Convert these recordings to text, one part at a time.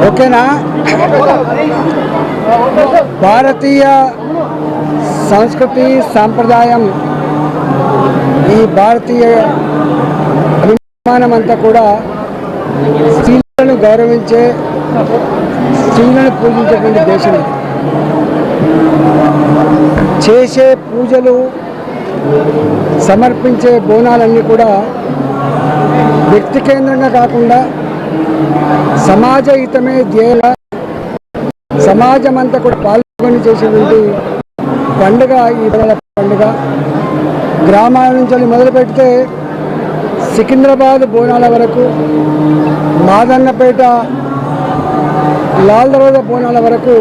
ఓకేనా? భారతీయ సంస్కృతి సాంప్రదాయం, ఈ భారతీయ అభిమానం అంతా కూడా స్త్రీలను గౌరవించే, స్త్రీలను పూజించేటువంటి దేశం. చేసే పూజలు, సమర్పించే బోనాలన్నీ కూడా వ్యక్తి కేంద్రంగా కాకుండా సమాజ హితమే ధ్యేయంగా సమాజం అంతా కూడా పాల్గొని చేసేటువంటి పండుగ ఈ పండుగ. గ్రామాల నుంచి మొదలు పెడితే సికింద్రాబాద్ బోనాల వరకు, మాదన్నపేట లాల్ దర్వాజా బోనాల వరకు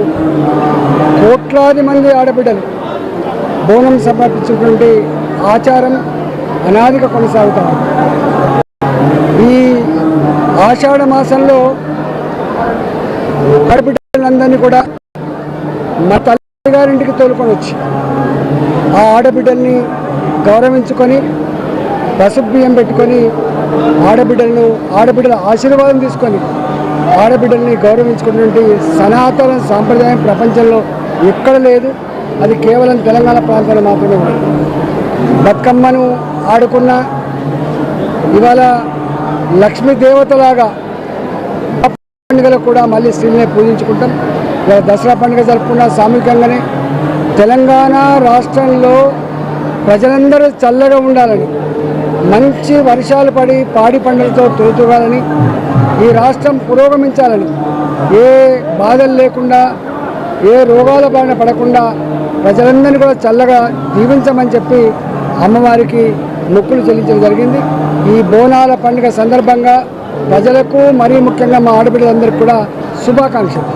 కోట్లాది మంది ఆడబిడ్డలు బోనం సమర్పించినటువంటి ఆచారం అనాదిగా కొనసాగుతారు. ఈ ఆషాఢ మాసంలో ఆడబిడ్డలందరినీ కూడా మా తల్లిగారింటికి తోలుకొని వచ్చి ఆ ఆడబిడ్డల్ని గౌరవించుకొని పసుపు బియ్యం పెట్టుకొని ఆడబిడ్డల ఆశీర్వాదం తీసుకొని ఆడబిడ్డల్ని గౌరవించుకున్నటువంటి సనాతన సాంప్రదాయం ప్రపంచంలో ఎక్కడ లేదు. అది కేవలం తెలంగాణ ప్రాంతంలో మాత్రమే ఉంది. బతుకమ్మను ఆడుకున్న ఇవాళ లక్ష్మీ దేవతలాగా పండుగలో కూడా మళ్ళీ స్త్రీని పూజించుకుంటాం. ఇవాళ దసరా పండుగ జరుపుకున్న సామూహికంగానే తెలంగాణ రాష్ట్రంలో ప్రజలందరూ చల్లగా ఉండాలని, మంచి వర్షాలు పడి పాడి పంటలతో తోతుగాలని, ఈ రాష్ట్రం పురోగమించాలని, ఏ బాధలు లేకుండా, ఏ రోగాల బారిన పడకుండా ప్రజలందరినీ కూడా చల్లగా దీవించమని చెప్పి అమ్మవారికి మొక్కులు చెల్లించడం జరిగింది. ఈ బోనాల పండుగ సందర్భంగా ప్రజలకు, మరీ ముఖ్యంగా మా ఆడబిడ్డలందరికీ కూడా శుభాకాంక్షలు.